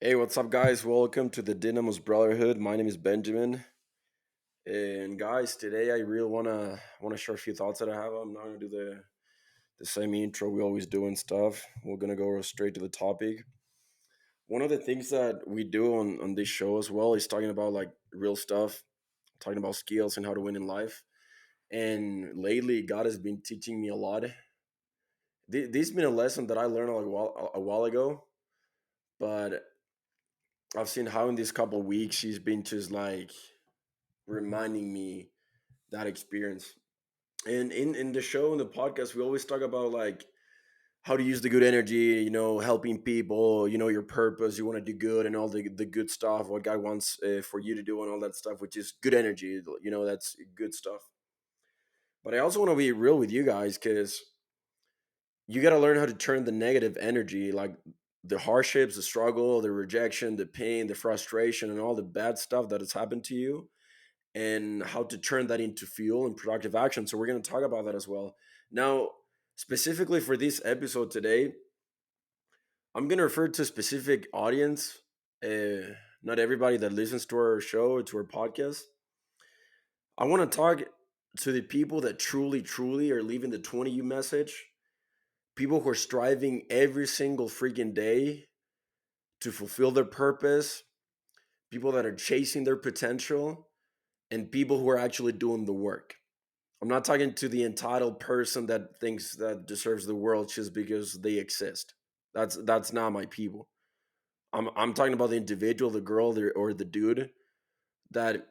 Hey, what's up, guys? Welcome to the Dynamos Brotherhood. My name is Benjamin, and guys, today I really wanna share a few thoughts that I have. I'm not gonna do the same intro we always do and stuff. We're gonna go straight to the topic. One of the things that we do on this show as well is talking about like real stuff, talking about skills and how to win in life. And lately, God has been teaching me a lot. This has been a lesson that I learned a while ago, but I've seen how in these couple weeks He's been just like reminding me that experience. And in the show, in the podcast, we always talk about like how to use the good energy, helping people, your purpose, you want to do good and all the good stuff, what God wants for you to do and all that stuff, which is good energy, that's good stuff. But I also want to be real with you guys because you got to learn how to turn the negative energy, like the hardships, the struggle, the rejection, the pain, the frustration, and all the bad stuff that has happened to you, and how to turn that into fuel and productive action. So we're going to talk about that as well. Now, specifically for this episode today, I'm going to refer to a specific audience. Not everybody that listens to our show or to our podcast. I want to talk to the people that truly, truly are leaving the 20U message. People who are striving every single freaking day to fulfill their purpose. People that are chasing their potential, and people who are actually doing the work. I'm not talking to the entitled person that thinks that deserves the world just because they exist. That's not my people. I'm talking about the individual, the girl, or the dude that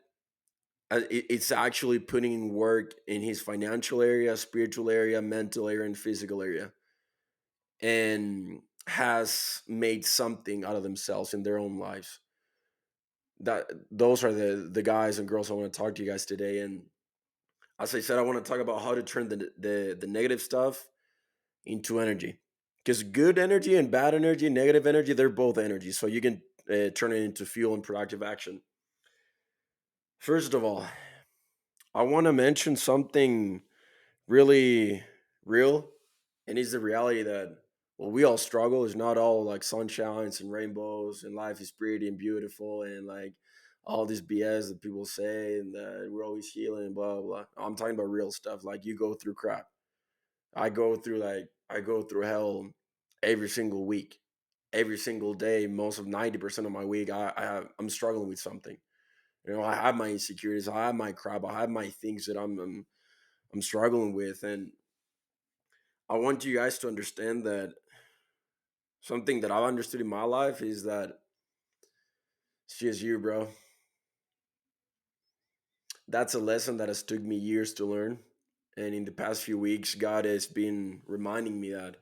it's actually putting in work in his financial area, spiritual area, mental area, and physical area, and has made something out of themselves in their own lives. That those are the guys and girls I want to talk to you guys today. And as I said, I want to talk about how to turn the negative stuff into energy, because good energy and bad energy, negative energy, they're both energy, so you can turn it into fuel and productive action. First of all, I want to mention something really real, and it's the reality that, well, we all struggle. It's not all like sunshines and rainbows and life is pretty and beautiful and like all this BS that people say and that we're always healing, blah blah. I'm talking about real stuff. Like, you go through crap. I go through hell every single week, every single day. Most of 90% of my week, I'm struggling with something. I have my insecurities, I have my crap, I have my things that I'm struggling with, and I want you guys to understand that something that I've understood in my life is that it's just you, bro. That's a lesson that has took me years to learn, and in the past few weeks, God has been reminding me that.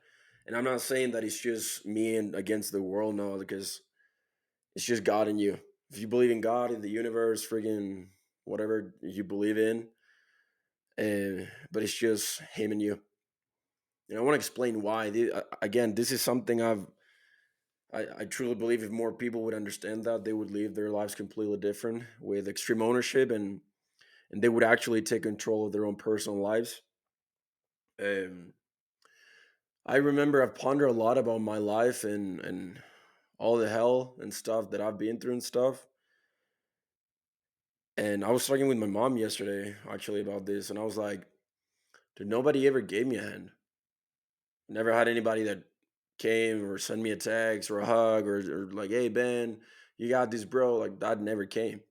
And I'm not saying that it's just me and against the world, no, because it's just God and you. If you believe in God, in the universe, friggin' whatever you believe in, and but it's just Him and you. And I want to explain why. Again, this is something I truly believe if more people would understand that, they would live their lives completely different with extreme ownership, and they would actually take control of their own personal lives. Um, I remember I've pondered a lot about my life and all the hell and stuff that I've been through and stuff. And I was talking with my mom yesterday actually about this, and I was like, dude, nobody ever gave me a hand. Never had anybody that came or sent me a text or a hug or like, hey Ben, you got this, bro. Like, that never came.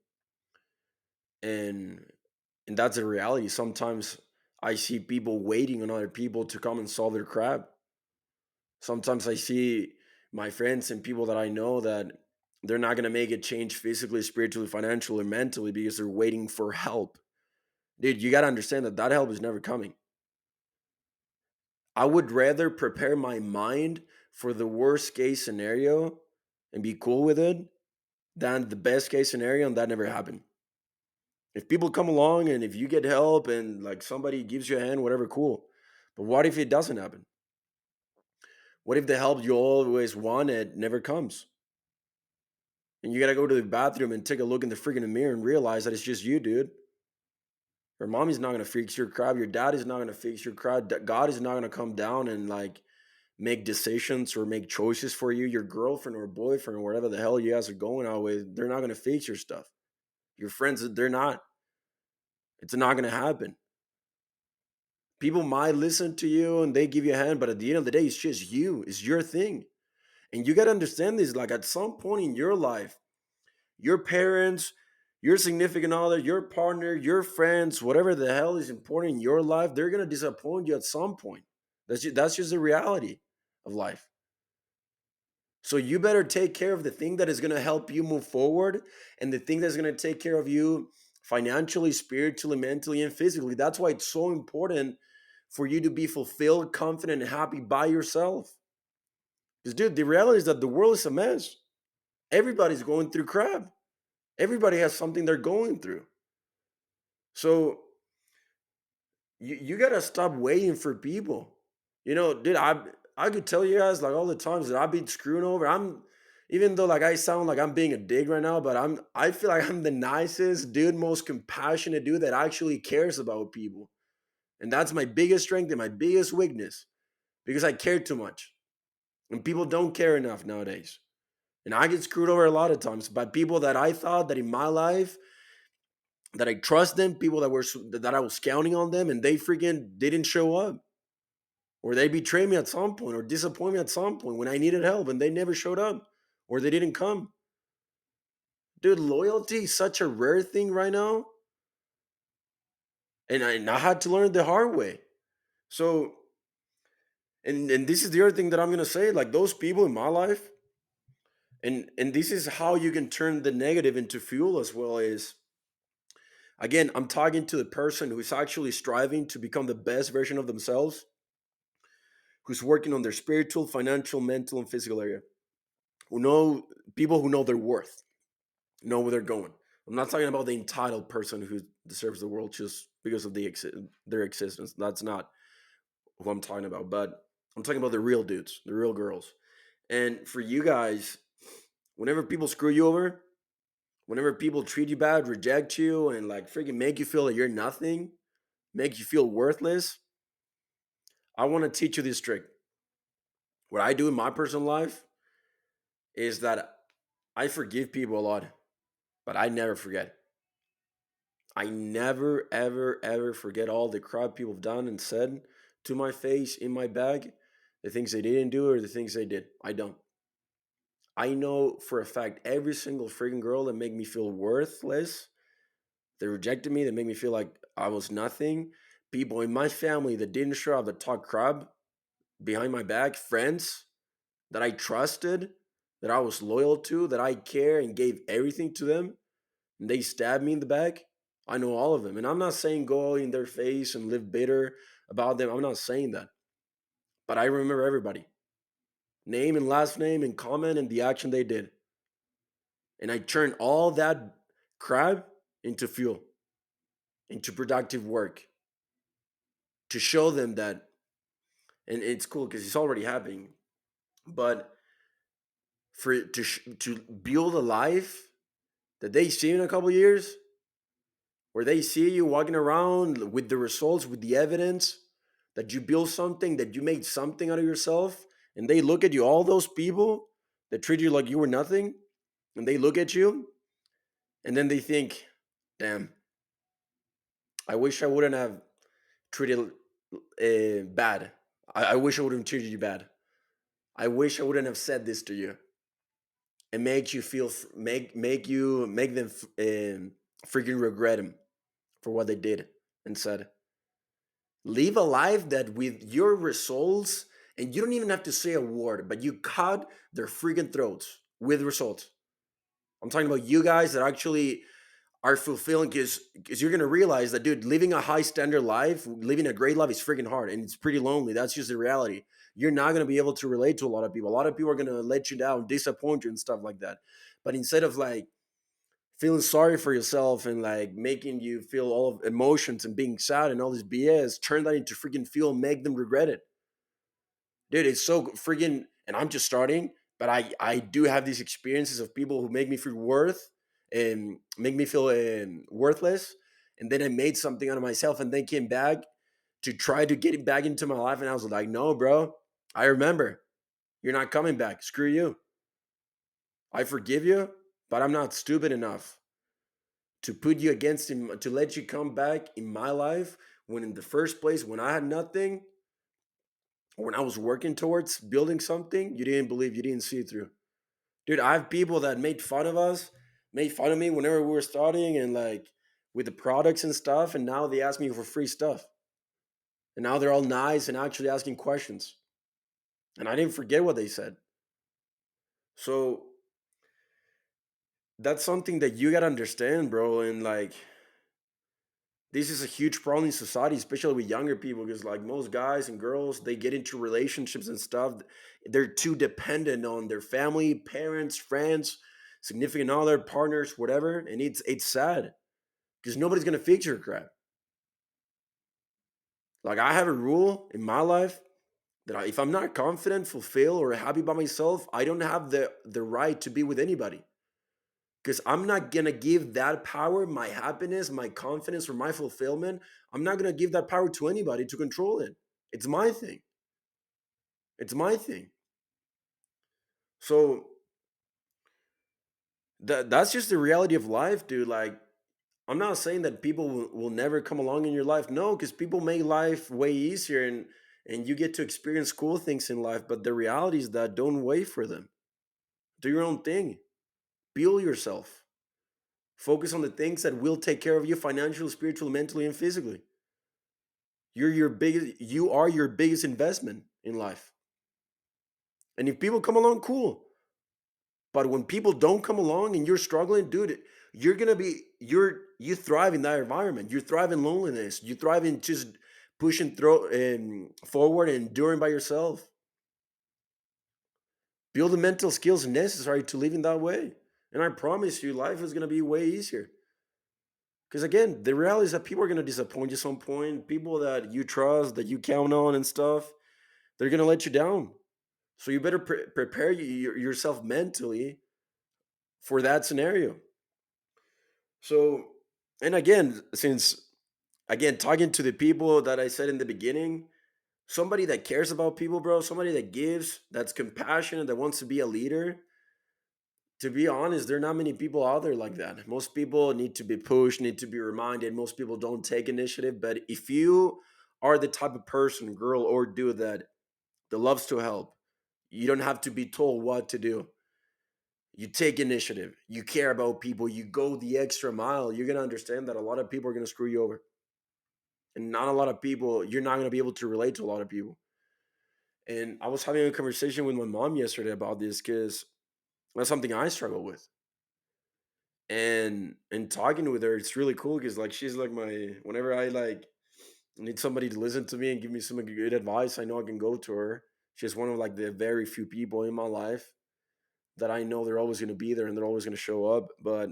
And and that's a reality. Sometimes I see people waiting on other people to come and solve their crap. Sometimes I see my friends and people that I know that they're not going to make a change physically, spiritually, financially, or mentally because they're waiting for help. Dude, you got to understand that that help is never coming. I would rather prepare my mind for the worst case scenario and be cool with it than the best case scenario and that never happened. If people come along and if you get help and like somebody gives you a hand, whatever, cool. But what if it doesn't happen? What if the help you always wanted never comes? And you gotta go to the bathroom and take a look in the freaking mirror and realize that it's just you, dude. Your mommy's not gonna fix your crap. Your dad is not gonna fix your crap. God is not gonna come down and like make decisions or make choices for you. Your girlfriend or boyfriend or whatever the hell you guys are going out with, they're not going to fix your stuff. Your friends, they're not. It's not going to happen. People might listen to you and they give you a hand, but at the end of the day, it's just you. It's your thing. And you got to understand this. Like at some point in your life, your parents, your significant other, your partner, your friends, whatever the hell is important in your life, they're going to disappoint you at some point. That's just the reality of life. So you better take care of the thing that is going to help you move forward and the thing that's going to take care of you financially, spiritually, mentally, and physically. That's why it's so important for you to be fulfilled, confident, and happy by yourself. Because, dude, the reality is that the world is a mess. Everybody's going through crap. Everybody has something they're going through. So you gotta stop waiting for people. Dude, I could tell you guys like all the times that I've been screwing over. I'm even though like I sound like I'm being a dig right now, but I feel like I'm the nicest dude, most compassionate dude that actually cares about people. And that's my biggest strength and my biggest weakness because I care too much. And people don't care enough nowadays. And I get screwed over a lot of times by people that I thought that in my life that I trust them, people that I was counting on them, and they freaking didn't show up, or they betrayed me at some point, or disappointed me at some point when I needed help, and they never showed up, or they didn't come. Dude, loyalty is such a rare thing right now, and I had to learn it the hard way. So, and this is the other thing that I'm gonna say, like those people in my life, and this is how you can turn the negative into fuel as well. Is again, I'm talking to the person who's actually striving to become the best version of themselves, who's working on their spiritual, financial, mental, and physical area, who know people who know their worth, know where they're going. I'm not talking about the entitled person who deserves the world just because of their existence. That's not who I'm talking about. But I'm talking about the real dudes, the real girls. And for you guys, whenever people screw you over, whenever people treat you bad, reject you, and like freaking make you feel that you're nothing, make you feel worthless, I want to teach you this trick. What I do in my personal life is that I forgive people a lot, but I never forget. I never, ever, ever forget all the crap people have done and said to my face, in my bag, the things they didn't do or the things they did. I don't. I know for a fact every single freaking girl that made me feel worthless, they rejected me, that made me feel like I was nothing. People in my family that didn't show up, that talk crap behind my back, friends that I trusted, that I was loyal to, that I care and gave everything to them, and they stabbed me in the back. I know all of them. And I'm not saying go in their face and live bitter about them. I'm not saying that. But I remember everybody. Name and last name and comment and the action they did. And I turned all that crap into fuel, into productive work to show them that, and it's cool because it's already happening, but to build a life that they see in a couple years, where they see you walking around with the results, with the evidence that you built something, that you made something out of yourself, and they look at you, all those people that treat you like you were nothing, and they look at you, and then they think, damn, I wish I wouldn't have treated bad. I wish I wouldn't have treated you bad. I wish I wouldn't have said this to you and make you feel, make them freaking regret them for what they did and said. Live a life that with your results, and you don't even have to say a word, but you cut their freaking throats with results. I'm talking about you guys that actually are fulfilling because you're gonna realize that, dude, living a high standard life, living a great life is freaking hard and it's pretty lonely. That's just the reality. You're not gonna be able to relate to a lot of people. A lot of people are gonna let you down, disappoint you, and stuff like that. But instead of like feeling sorry for yourself and like making you feel all of emotions and being sad and all this BS, turn that into freaking fuel and make them regret it. Dude, it's so freaking, and I'm just starting, but I do have these experiences of people who make me feel worth and make me feel worthless. And then I made something out of myself and they came back to try to get it back into my life. And I was like, no, bro, I remember. You're not coming back. Screw you. I forgive you, but I'm not stupid enough to put you against him, to let you come back in my life when in the first place, when I had nothing, or when I was working towards building something, you didn't believe, you didn't see it through. Dude, I have people that made fun of us, made fun of me whenever we were starting and like with the products and stuff, and now they ask me for free stuff. And now they're all nice and actually asking questions. And I didn't forget what they said. So that's something that you gotta understand, bro. And like this is a huge problem in society, especially with younger people, because like most guys and girls, they get into relationships and stuff. They're too dependent on their family, parents, friends, significant other, partners, whatever. And it's sad because nobody's gonna fix your crap. Like I have a rule in my life that if I'm not confident, fulfilled, or happy by myself, I don't have the right to be with anybody. Because I'm not gonna give that power, my happiness, my confidence, or my fulfillment. I'm not gonna give that power to anybody to control it. It's my thing. It's my thing. So that's just the reality of life, dude. Like I'm not saying that people will never come along in your life. No, because people make life way easier and you get to experience cool things in life. But the reality is that don't wait for them. Do your own thing. Build yourself. Focus on the things that will take care of you financially, spiritually, mentally, and physically. You are your biggest investment in life. And if people come along, cool. But when people don't come along and you're struggling, dude, you thrive in that environment. You thrive in loneliness. You thrive in just pushing through and forward and enduring by yourself. Build the mental skills necessary to live in that way. And I promise you, life is gonna be way easier. Because again, the reality is that people are gonna disappoint you at some point. People that you trust, that you count on and stuff, they're gonna let you down. So you better prepare yourself mentally for that scenario. So, and again, since again talking to the people that I said in the beginning, somebody that cares about people, bro, somebody that gives, that's compassionate, that wants to be a leader. To be honest, there are not many people out there like that. Most people need to be pushed, need to be reminded. Most people don't take initiative. But if you are the type of person, girl or dude, that loves to help, you don't have to be told what to do. You take initiative, you care about people, you go the extra mile, you're going to understand that a lot of people are going to screw you over. And not a lot of people, you're not going to be able to relate to a lot of people. And I was having a conversation with my mom yesterday about this because that's something I struggle with. And talking with her, it's really cool because like she's like my whenever I like need somebody to listen to me and give me some good advice, I know I can go to her. She's one of like the very few people in my life that I know they're always going to be there and they're always going to show up. But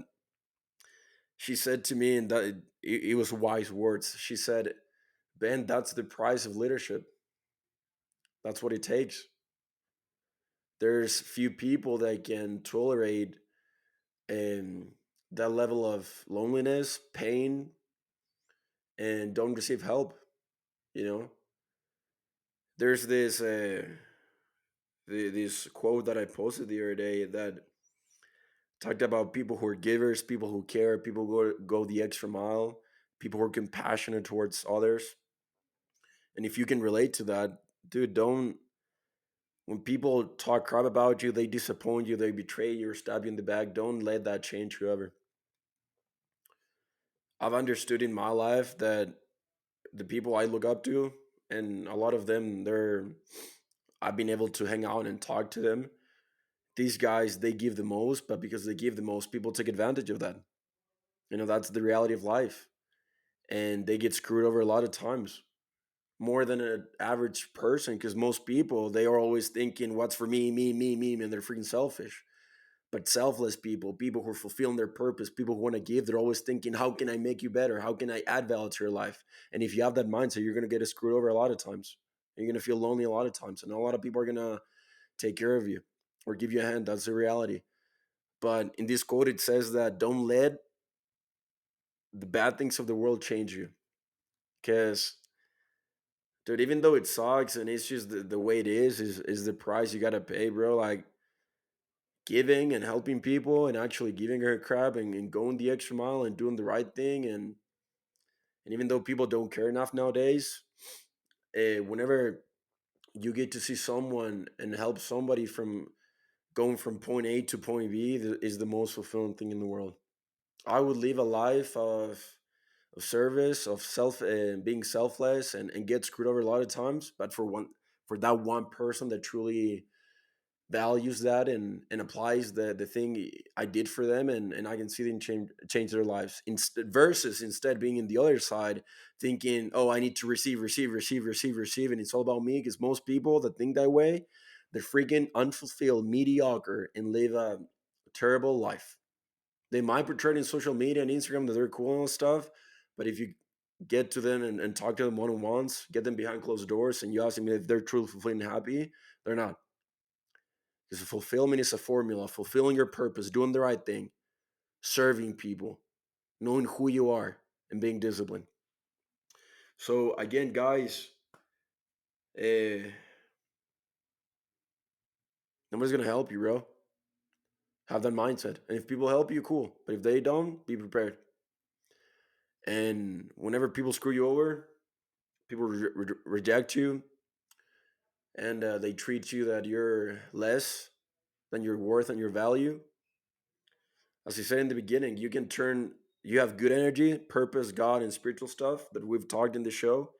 she said to me, and that it was wise words. She said, "Ben, that's the price of leadership. That's what it takes. There's few people that can tolerate um, that level of loneliness, pain, and don't receive help. You know, there's this quote that I posted the other day that talked about people who are givers, people who care, people who go the extra mile, people who are compassionate towards others. And if you can relate to that, dude, don't when people talk crap about you, they disappoint you, they betray you, or stab you in the back. Don't let that change whoever. I've understood in my life that the people I look up to, and a lot of them, I've been able to hang out and talk to them. These guys, they give the most, but because they give the most, people take advantage of that. That's the reality of life. And they get screwed over a lot of times, more than an average person, because most people, they are always thinking, what's for me, me, and they're freaking selfish. But selfless people, people who are fulfilling their purpose, people who want to give, they're always thinking, how can I make you better? How can I add value to your life? And if you have that mindset, you're going to get screwed over a lot of times. You're going to feel lonely a lot of times. And a lot of people are going to take care of you or give you a hand. That's the reality. But in this quote, it says that don't let the bad things of the world change you. Because Dude, even though it sucks and it's just the way it is the price you gotta pay, bro. Like giving and helping people and actually giving her a crap and going the extra mile and doing the right thing. And even though people don't care enough nowadays, whenever you get to see someone and help somebody from going from point A to point B, is the most fulfilling thing in the world. I would live a life of service, of self, being selfless, and get screwed over a lot of times. But for that one person that truly values that and applies the thing I did for them, and I can see them change their lives. Versus instead being in the other side, thinking, oh, I need to receive, receive, receive, receive, receive, and it's all about me. Because most people that think that way, they're freaking unfulfilled, mediocre, and live a terrible life. They might portray it in social media and Instagram that they're cool and stuff, but if you get to them and talk to them one on ones, get them behind closed doors, and you ask them if they're truly fulfilled and happy, they're not. Because fulfillment is a formula, fulfilling your purpose, doing the right thing, serving people, knowing who you are, and being disciplined. So again, guys, uh, nobody's gonna help you, bro. Have that mindset, and if people help you, cool. But if they don't, be prepared. And whenever people screw you over, people reject you, and they treat you that you're less than your worth and your value. As I said in the beginning, you can turn. You have good energy, purpose, God, and spiritual stuff that we've talked in the show,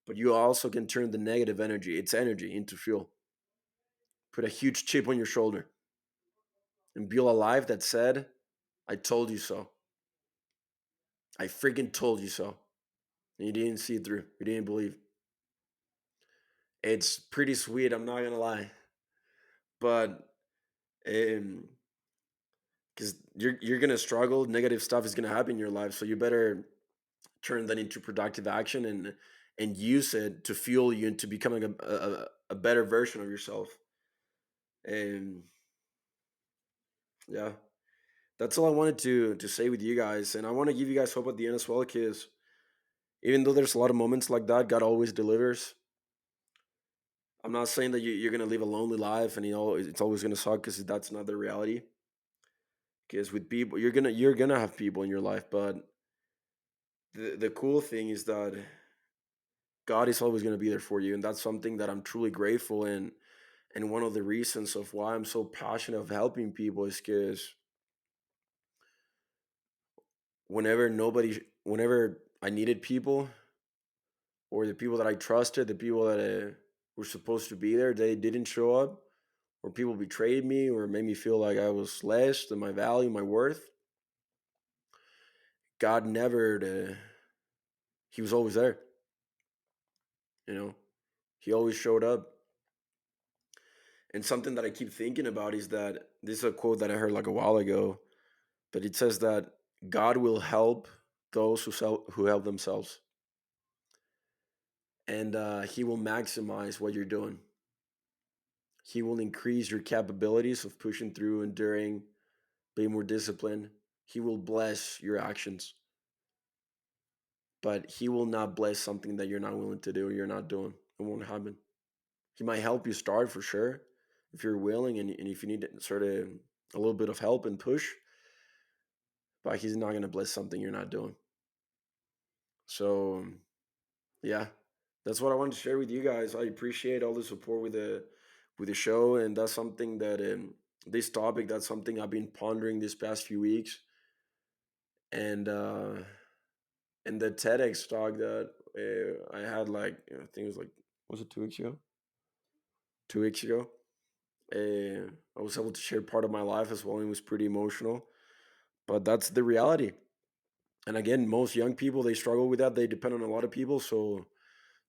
but you also can turn the negative energy, its energy, into fuel. Put a huge chip on your shoulder and build a life that said, I told you so. I freaking told you so. And you didn't see it through. You didn't believe. It's pretty sweet, I'm not gonna lie. But because you're gonna struggle, negative stuff is gonna happen in your life. So you better turn that into productive action and use it to fuel you into becoming a better version of yourself. And yeah, that's all I wanted to say with you guys, and I want to give you guys hope at the end as well, because even though there's a lot of moments like that, God always delivers. I'm not saying that you're gonna live a lonely life and it's always gonna suck, because that's not the reality. Because with people, you're gonna have people in your life, but the cool thing is that God is always gonna be there for you, and that's something that I'm truly grateful in. And one of the reasons of why I'm so passionate of helping people is because whenever I needed people, or the people that I trusted, the people that were supposed to be there, they didn't show up, or people betrayed me, or made me feel like I was less than my value, my worth. God never, He was always there. You know, He always showed up. And something that I keep thinking about is that this is a quote that I heard like a while ago, but it says that God will help those who help themselves, and He will maximize what you're doing. He will increase your capabilities of pushing through, enduring, being more disciplined. He will bless your actions, but He will not bless something that you're not willing to do or you're not doing. It won't happen. He might help you start for sure if you're willing, and if you need sort of a little bit of help and push, but He's not going to bless something you're not doing. So, yeah, that's what I wanted to share with you guys. I appreciate all the support with the show, and that's something that this topic, that's something I've been pondering this past few weeks. And the TEDx talk that I had, like, I think it was like, was it 2 weeks ago? 2 weeks ago, I was able to share part of my life as well, and it was pretty emotional. But that's the reality. And again, most young people, they struggle with that. They depend on a lot of people. So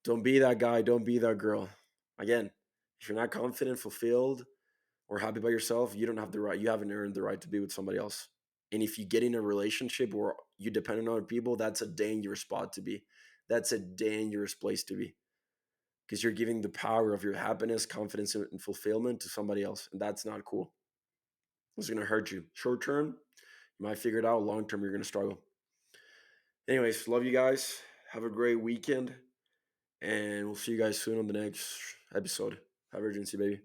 don't be that guy. Don't be that girl. Again, if you're not confident, fulfilled, or happy by yourself, you don't have the right. You haven't earned the right to be with somebody else. And if you get in a relationship where you depend on other people, that's a dangerous spot to be. That's a dangerous place to be, because you're giving the power of your happiness, confidence, and fulfillment to somebody else, and that's not cool. It's going to hurt you. Short term, you might figure it out. Long term, you're going to struggle. Anyways, love you guys. Have a great weekend. and we'll see you guys soon on the next episode. Have urgency, baby.